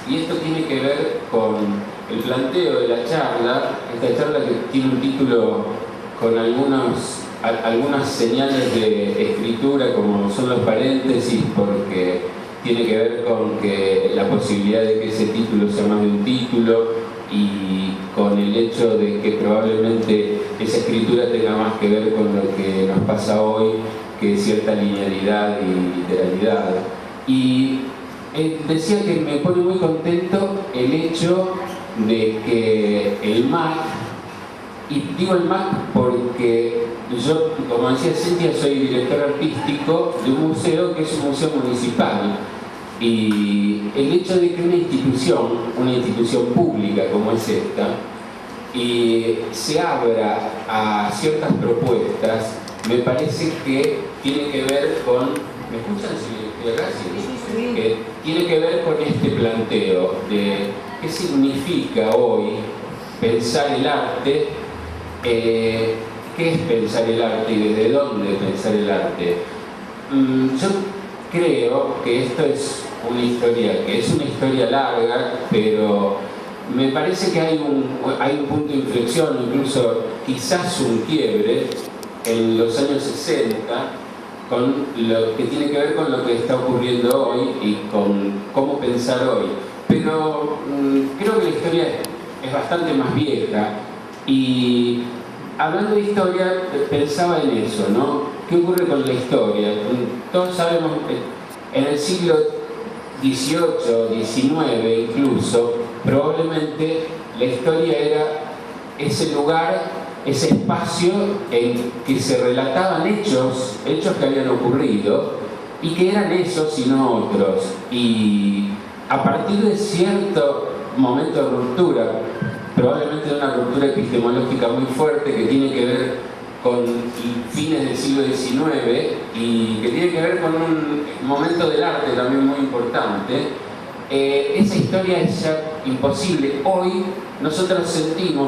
y esto tiene que ver con el planteo de la charla, esta charla que tiene un título con algunas señales de escritura, como son los paréntesis, porque tiene que ver con que la posibilidad de que ese título sea más de un título, y con el hecho de que probablemente esa escritura tenga más que ver con lo que nos pasa hoy que cierta linealidad y literalidad. Y decía que me pone muy contento el hecho de que el MAC, y digo el MAC porque yo, como decía Cintia, soy director artístico de un museo que es un museo municipal, y el hecho de que una institución pública como es esta, y se abra a ciertas propuestas, me parece que tiene que ver con... ¿Me escuchan? ¿Sí? Sí. Que tiene que ver con este planteo de qué significa hoy pensar el arte, qué es pensar el arte y desde dónde pensar el arte. Yo creo que esto es una historia larga, pero me parece que hay un punto de inflexión, incluso quizás un quiebre en los años 60, con lo que tiene que ver con lo que está ocurriendo hoy y con cómo pensar hoy. Pero creo que la historia es bastante más vieja, y hablando de historia pensaba en eso, ¿no? ¿Qué ocurre con la historia? Todos sabemos que en el siglo XVIII, XIX incluso, probablemente la historia era ese lugar, ese espacio en que se relataban hechos que habían ocurrido y que eran esos y no otros. Y a partir de cierto momento de ruptura, probablemente de una ruptura epistemológica muy fuerte que tiene que ver con fines del siglo XIX y que tiene que ver con un momento del arte también muy importante, esa historia es ya imposible. Hoy nosotros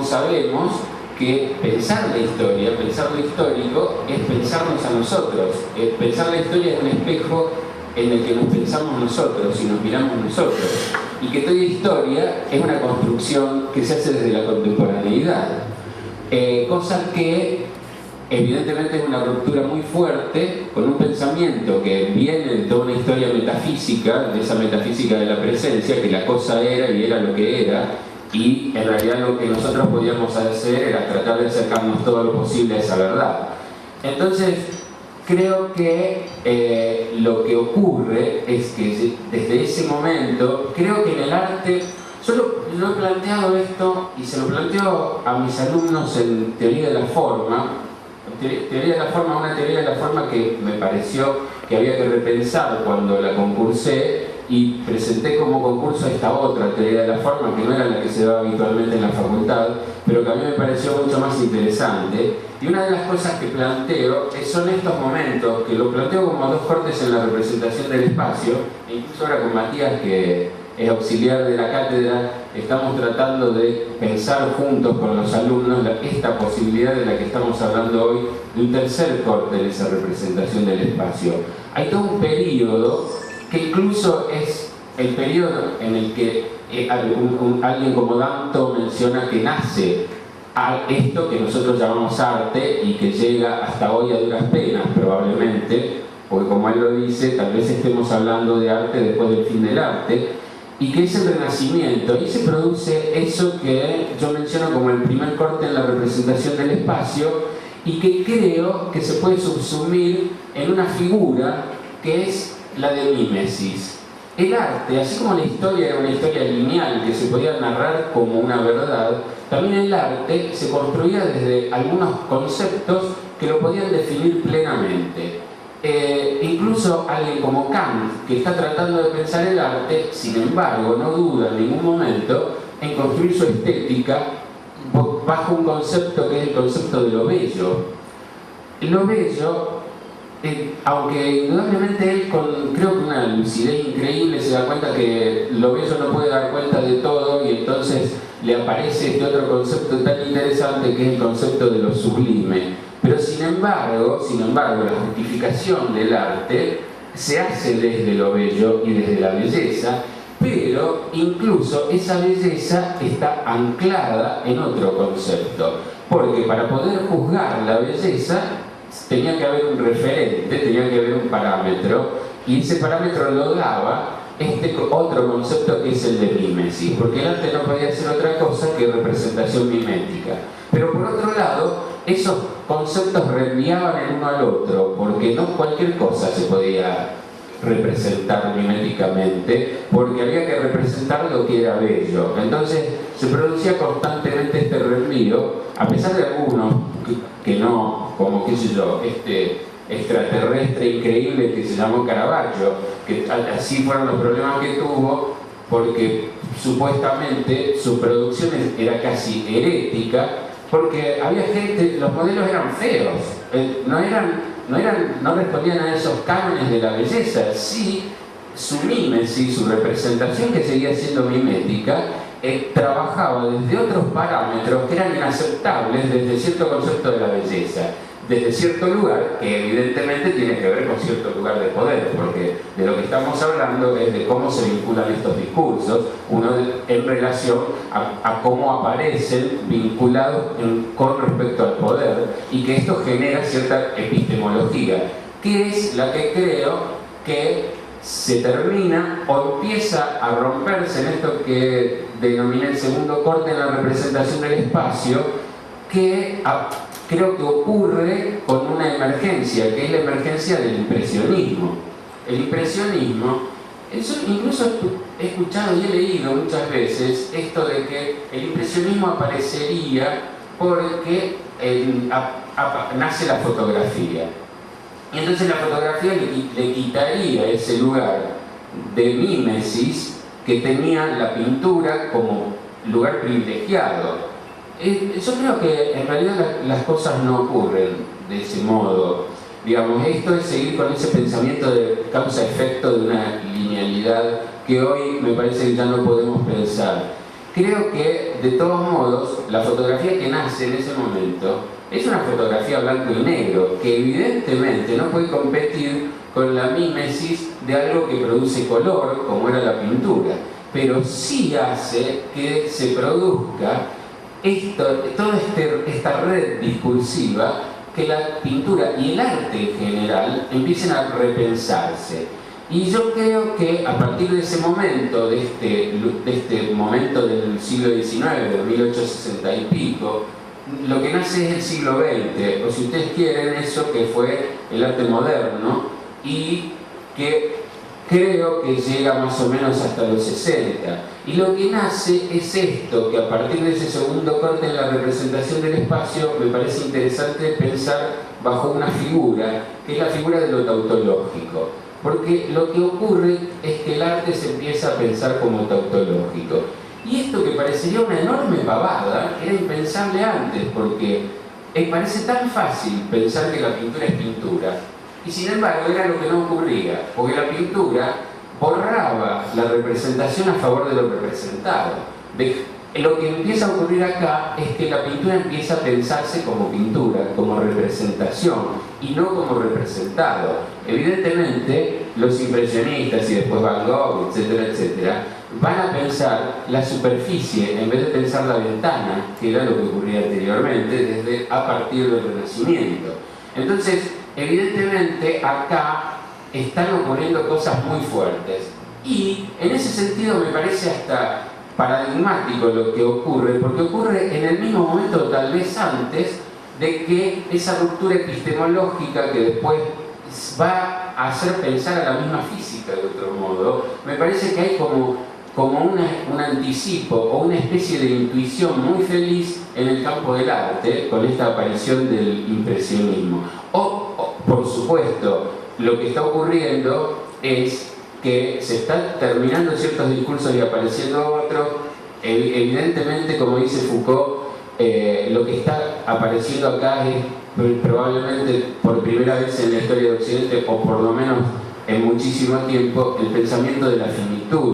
sabemos que pensar la historia, pensar lo histórico, es pensarnos a nosotros. Pensar la historia es un espejo en el que nos pensamos nosotros y nos miramos nosotros. Y que toda historia es una construcción que se hace desde la contemporaneidad. Cosa que evidentemente es una ruptura muy fuerte con un pensamiento que viene de toda una historia metafísica, de esa metafísica de la presencia, que la cosa era y era lo que era, y en realidad lo que nosotros podíamos hacer era tratar de acercarnos todo lo posible a esa verdad. Entonces, creo que lo que ocurre es que desde ese momento, creo que en el arte, yo lo he planteado esto y se lo planteo a mis alumnos en teoría de la forma, una teoría de la forma que me pareció que había que repensar cuando la concursé, y presenté como concurso esta otra teoría de la forma, que no era la que se daba habitualmente en la facultad, pero que a mí me pareció mucho más interesante. Y una de las cosas que planteo son estos momentos, que lo planteo como dos cortes en la representación del espacio, e incluso ahora con Matías, que es auxiliar de la cátedra, estamos tratando de pensar juntos con los alumnos esta posibilidad de la que estamos hablando hoy, de un tercer corte de esa representación del espacio. Hay todo un periodo que incluso es el periodo en el que alguien como Danto menciona que nace a esto que nosotros llamamos arte y que llega hasta hoy a duras penas probablemente, porque como él lo dice, tal vez estemos hablando de arte después del fin del arte, y que es el Renacimiento, y se produce eso que yo menciono como el primer corte en la representación del espacio, y que creo que se puede subsumir en una figura que es la de mímesis. El arte, así como la historia era una historia lineal que se podía narrar como una verdad, también el arte se construía desde algunos conceptos que lo podían definir plenamente. Incluso alguien como Kant, que está tratando de pensar el arte, sin embargo, no duda en ningún momento en construir su estética bajo un concepto que es el concepto de lo bello. Lo bello, aunque indudablemente él creo que una lucidez increíble se da cuenta que lo bello no puede dar cuenta de todo, y entonces le aparece este otro concepto tan interesante que es el concepto de lo sublime. Pero sin embargo, la justificación del arte se hace desde lo bello y desde la belleza, pero incluso esa belleza está anclada en otro concepto, porque para poder juzgar la belleza tenía que haber un referente, tenía que haber un parámetro, y ese parámetro lo daba este otro concepto que es el de mímesis, porque el arte no podía ser otra cosa que representación mimética. Pero por otro lado, esos conceptos reenviaban el uno al otro, porque no cualquier cosa se podía representar miméticamente, porque había que representar lo que era bello. Entonces se producía constantemente este reenvío, a pesar de algunos que no, como qué sé yo, este extraterrestre increíble que se llamó Caravaggio, que así fueron los problemas que tuvo, porque supuestamente su producción era casi herética, porque había gente, los modelos eran feos, no respondían a esos cánones de la belleza. Sí, su mímesis, su representación, que seguía siendo mimética, trabajaba desde otros parámetros que eran inaceptables desde cierto concepto de la belleza, desde cierto lugar, que evidentemente tiene que ver con cierto lugar de poder, porque de lo que estamos hablando es de cómo se vinculan estos discursos, uno en relación a cómo aparecen vinculados con respecto al poder, y que esto genera cierta epistemología, que es la que creo que se termina o empieza a romperse en esto que denominé el segundo corte en la representación del espacio, que creo que ocurre con una emergencia, que es la emergencia del impresionismo. El impresionismo, eso incluso he escuchado y he leído muchas veces esto de que el impresionismo aparecería porque nace la fotografía. Y entonces la fotografía le quitaría ese lugar de mímesis que tenía la pintura como lugar privilegiado. Yo creo que en realidad las cosas no ocurren de ese modo. Digamos, esto es seguir con ese pensamiento de causa-efecto, de una linealidad que hoy me parece que ya no podemos pensar. Creo que, de todos modos, la fotografía que nace en ese momento es una fotografía blanco y negro, que evidentemente no puede competir con la mímesis de algo que produce color, como era la pintura, pero sí hace que se produzca toda esta red discursiva, que la pintura y el arte en general empiecen a repensarse. Y yo creo que a partir de ese momento, de este momento del siglo XIX, de 1860 y pico, lo que nace es el siglo XX, o si ustedes quieren, eso que fue el arte moderno, y que creo que llega más o menos hasta los 60. Y lo que nace es esto, que a partir de ese segundo corte en la representación del espacio, me parece interesante pensar bajo una figura, que es la figura de lo tautológico. Porque lo que ocurre es que el arte se empieza a pensar como tautológico. Y esto, que parecería una enorme pavada, era impensable antes, porque parece tan fácil pensar que la pintura es pintura, y sin embargo era lo que no ocurría, porque la pintura borraba la representación a favor de lo representado. Lo que empieza a ocurrir acá es que la pintura empieza a pensarse como pintura, como representación, y no como representado. Evidentemente, los impresionistas y después Van Gogh, etcétera, etcétera, van a pensar la superficie en vez de pensar la ventana, que era lo que ocurría anteriormente, a partir del Renacimiento. Entonces, evidentemente, acá están ocurriendo cosas muy fuertes. Y en ese sentido me parece hasta paradigmático lo que ocurre, porque ocurre en el mismo momento, tal vez antes, de que esa ruptura epistemológica que después va a hacer pensar a la misma física de otro modo. Me parece que hay como un anticipo o una especie de intuición muy feliz en el campo del arte con esta aparición del impresionismo. Por supuesto, lo que está ocurriendo es que se están terminando ciertos discursos y apareciendo otros. Evidentemente, como dice Foucault, lo que está apareciendo acá es probablemente por primera vez en la historia de Occidente, o por lo menos en muchísimo tiempo, el pensamiento de la finitud.